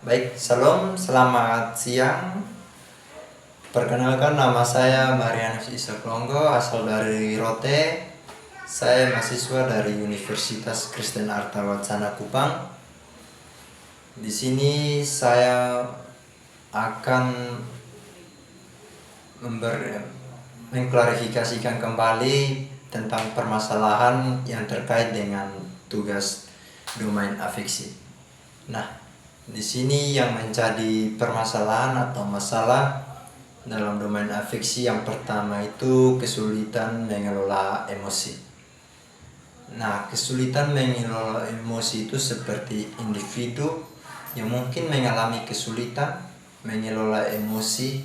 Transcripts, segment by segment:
Baik, Shalom, selamat siang. Perkenalkan, nama saya Marianus Isaklonggo, asal dari Rote. Saya mahasiswa dari Universitas Kristen Arta Wacana Kupang. Di sini saya akan mengklarifikasikan kembali tentang permasalahan yang terkait dengan tugas domain afeksi. Nah, di sini yang menjadi permasalahan atau masalah dalam domain afeksi yang pertama itu kesulitan mengelola emosi. Nah, kesulitan mengelola emosi itu seperti individu yang mungkin mengalami kesulitan mengelola emosi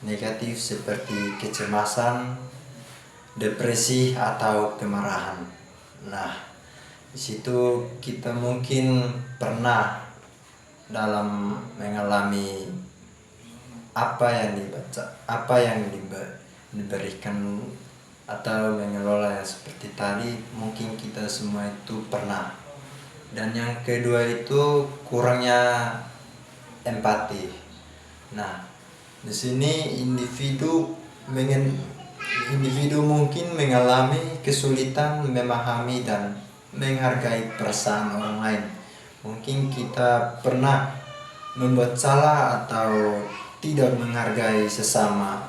negatif seperti kecemasan, depresi atau kemarahan. Nah, di situ kita mungkin pernah dalam mengalami apa yang dibaca, apa yang diberikan atau mengelola yang seperti tadi, mungkin kita semua itu pernah. Dan yang kedua itu kurangnya empati. Nah, di sini individu mungkin mengalami kesulitan memahami dan menghargai perasaan orang lain. Mungkin kita pernah membuat salah atau tidak menghargai sesama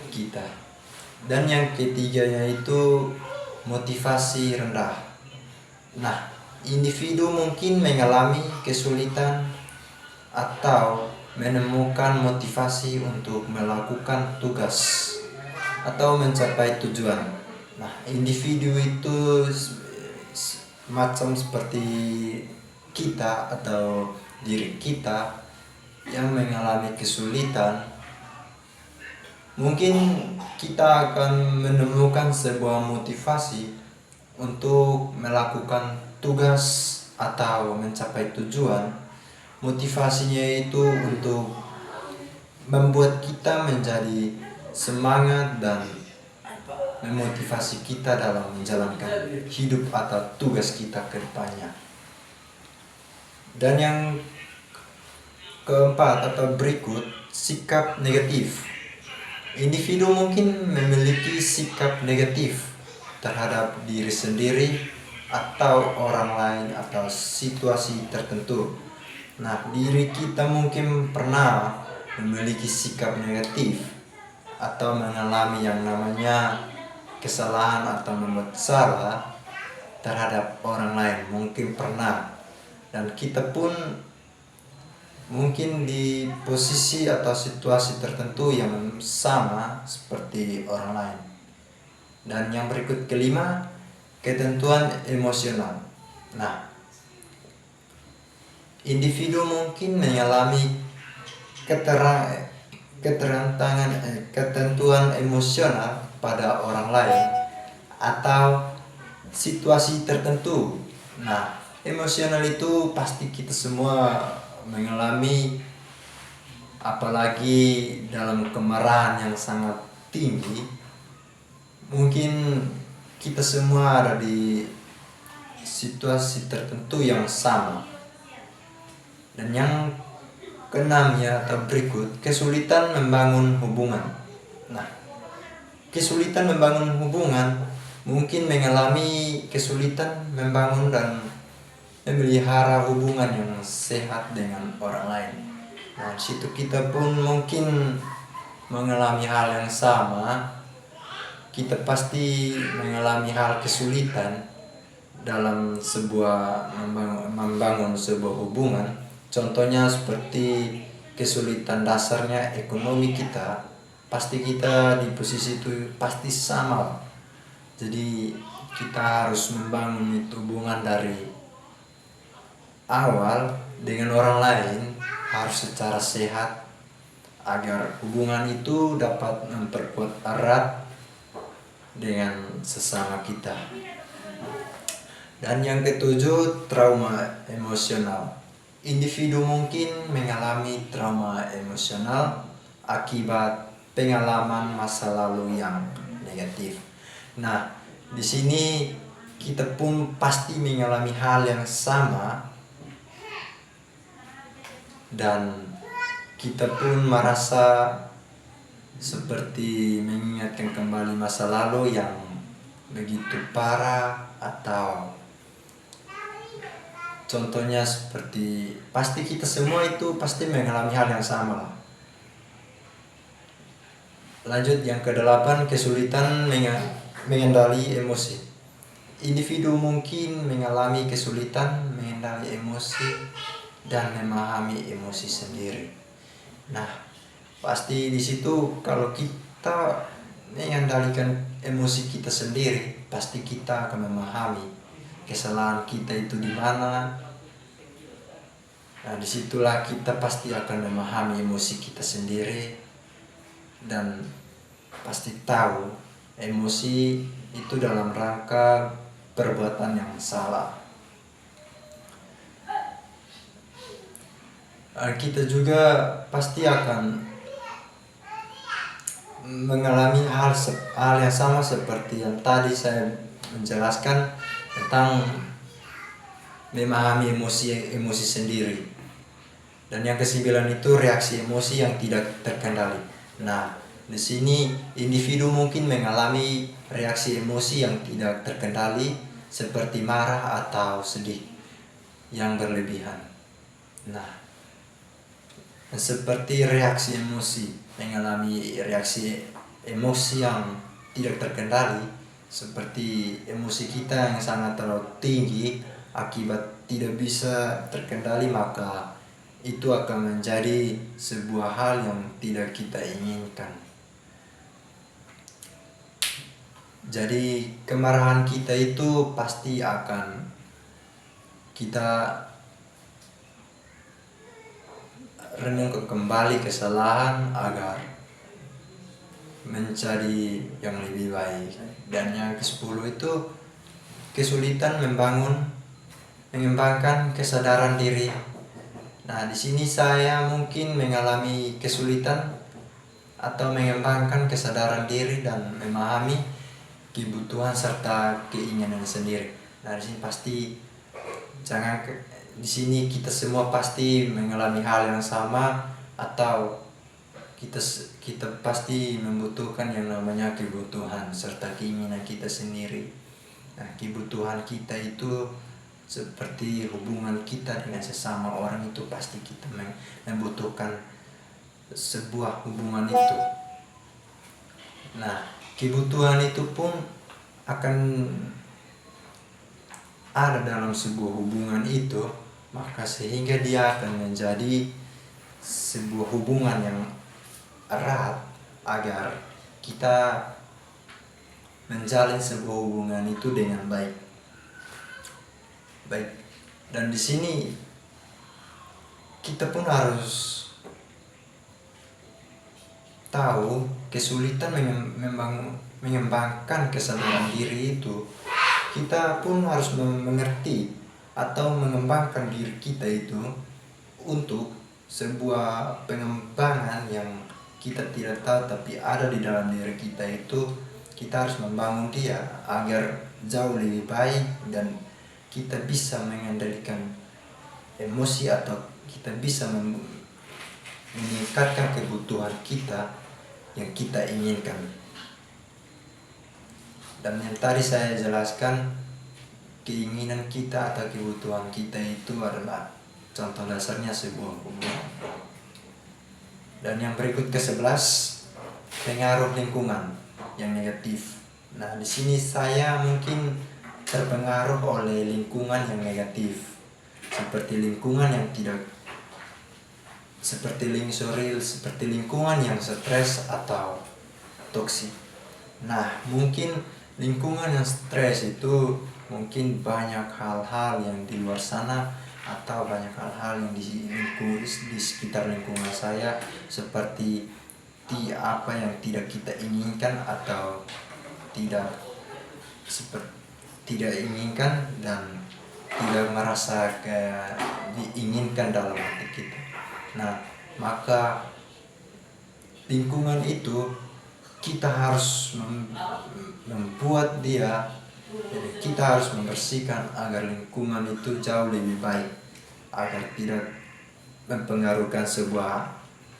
kita. Dan yang ketiganya itu motivasi rendah. Nah, individu mungkin mengalami kesulitan atau menemukan motivasi untuk melakukan tugas atau mencapai tujuan. Nah, individu itu macam seperti kita atau diri kita yang mengalami kesulitan. Mungkin kita akan menemukan sebuah motivasi untuk melakukan tugas atau mencapai tujuan. Motivasinya itu untuk membuat kita menjadi semangat dan memotivasi kita dalam menjalankan hidup atau tugas kita ke depannya. Dan yang keempat atau berikut, sikap negatif. Individu mungkin memiliki sikap negatif terhadap diri sendiri atau orang lain atau situasi tertentu. Nah, diri kita mungkin pernah memiliki sikap negatif atau mengalami yang namanya kesalahan atau membuat salah terhadap orang lain, mungkin pernah. Dan kita pun mungkin di posisi atau situasi tertentu yang sama seperti orang lain. Dan yang berikut kelima, ketentuan emosional. Nah, individu mungkin mengalami ketentuan emosional pada orang lain atau situasi tertentu. Nah, emosional itu pasti kita semua mengalami, apalagi dalam kemarahan yang sangat tinggi. Mungkin kita semua ada di situasi tertentu yang sama. Dan yang keenamnya atau berikut, kesulitan membangun hubungan. Nah, kesulitan membangun hubungan mungkin mengalami kesulitan membangun dan memelihara hubungan yang sehat dengan orang lain. Nah, situ kita pun mungkin mengalami hal yang sama. Kita pasti mengalami hal kesulitan dalam membangun sebuah hubungan. Contohnya seperti kesulitan dasarnya ekonomi kita, pasti kita di posisi itu pasti sama. Jadi kita harus membangun itu hubungan dari awal dengan orang lain harus secara sehat agar hubungan itu dapat memperkuat erat dengan sesama kita. Dan yang ketujuh, trauma emosional. Individu mungkin mengalami trauma emosional akibat pengalaman masa lalu yang negatif. Nah, di sini kita pun pasti mengalami hal yang sama dan kita pun merasa seperti mengingatkan kembali masa lalu yang begitu parah, atau contohnya seperti pasti kita semua itu pasti mengalami hal yang sama lah. Lanjut yang ke-8, kesulitan mengendali emosi. Individu mungkin mengalami kesulitan mengendali emosi dan memahami emosi sendiri. Nah, pasti di situ kalau kita mengendalikan emosi kita sendiri, pasti kita akan memahami kesalahan kita itu di mana. Nah, disitulah kita pasti akan memahami emosi kita sendiri dan pasti tahu emosi itu dalam rangka perbuatan yang salah. Kita juga pasti akan mengalami hal yang sama seperti yang tadi saya menjelaskan tentang memahami emosi sendiri. Dan yang ke-9 itu reaksi emosi yang tidak terkendali. Nah, di sini individu mungkin mengalami reaksi emosi yang tidak terkendali seperti marah atau sedih yang berlebihan. Nah, seperti reaksi emosi, mengalami reaksi emosi yang tidak terkendali seperti emosi kita yang sangat terlalu tinggi akibat tidak bisa terkendali, maka itu akan menjadi sebuah hal yang tidak kita inginkan. Jadi kemarahan kita itu pasti akan kita renungkan kembali kesalahan agar menjadi yang lebih baik. Dan yang ke-10 itu kesulitan mengembangkan kesadaran diri. Nah, di sini saya mungkin mengalami kesulitan atau mengembangkan kesadaran diri dan memahami kebutuhan serta keinginan sendiri. Nah, di sini pasti di sini kita semua pasti mengalami hal yang sama, atau kita pasti membutuhkan yang namanya kebutuhan serta keinginan kita sendiri. Nah, kebutuhan kita itu seperti hubungan kita dengan sesama orang, itu pasti kita membutuhkan sebuah hubungan itu. Nah, kebutuhan itu pun akan ada dalam sebuah hubungan itu, maka sehingga dia akan menjadi sebuah hubungan yang erat agar kita menjalin sebuah hubungan itu dengan baik. Dan di sini kita pun harus tahu kesulitan mengembangkan kesadaran diri itu, kita pun harus mengerti atau mengembangkan diri kita itu untuk sebuah pengembangan yang kita tidak tahu tapi ada di dalam diri kita itu. Kita harus membangun dia agar jauh lebih baik dan kita bisa mengendalikan emosi atau kita bisa meningkatkan kebutuhan kita yang kita inginkan. Dan yang tadi saya jelaskan, keinginan kita atau kebutuhan kita itu adalah contoh dasarnya sebuah hubungan. Dan yang berikut ke-11, pengaruh lingkungan yang negatif. Nah, di sini saya mungkin terpengaruh oleh lingkungan yang negatif, seperti lingkungan yang tidak seperti lingkungan yang stres atau toksik. Nah, mungkin lingkungan yang stres itu mungkin banyak hal-hal yang di luar sana atau banyak hal-hal yang di sekitar lingkungan saya seperti apa yang tidak kita inginkan atau tidak inginkan dan tidak merasa diinginkan dalam hati kita. Nah, maka lingkungan itu kita harus membuat dia, kita harus membersihkan agar lingkungan itu jauh lebih baik, agar tidak mempengaruhkan sebuah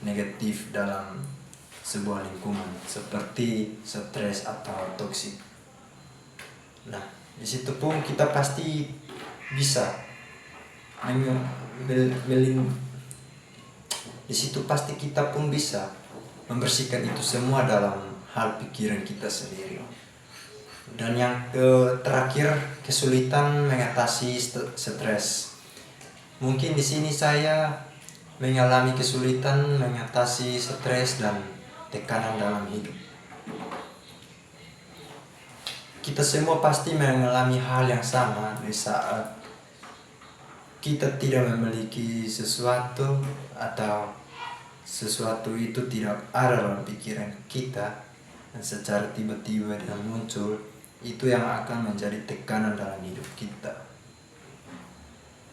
negatif dalam sebuah lingkungan seperti stres atau toksik. Nah, di situ pun kita pasti bisa di situ pasti kita pun bisa membersihkan itu semua dalam hal pikiran kita sendiri. Dan yang terakhir, kesulitan mengatasi stres. Mungkin di sini saya mengalami kesulitan mengatasi stres dan tekanan dalam hidup. Kita semua pasti mengalami hal yang sama di saat kita tidak memiliki sesuatu atau sesuatu itu tidak ada dalam pikiran kita dan secara tiba-tiba dia muncul, itu yang akan menjadi tekanan dalam hidup kita.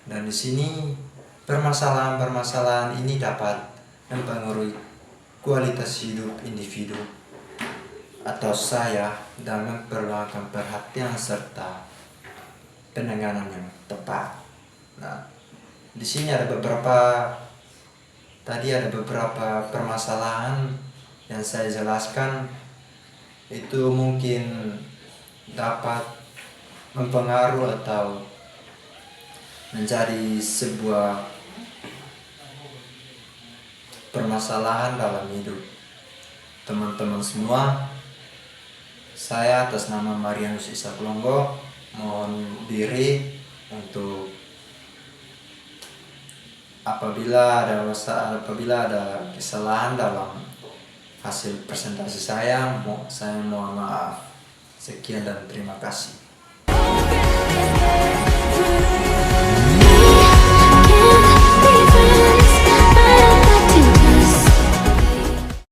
Dan di sini permasalahan-permasalahan ini dapat mempengaruhi kualitas hidup individu atau saya dalam memperlukan perhatian serta penanganan yang tepat. Nah, di sini ada beberapa permasalahan yang saya jelaskan, itu mungkin dapat mempengaruhi atau menjadi sebuah permasalahan dalam hidup teman-teman semua. Saya atas nama Marianus Ishak Longgo mohon diri untuk apabila ada kesalahan dalam hasil presentasi saya mohon maaf. Sekian dan terima kasih.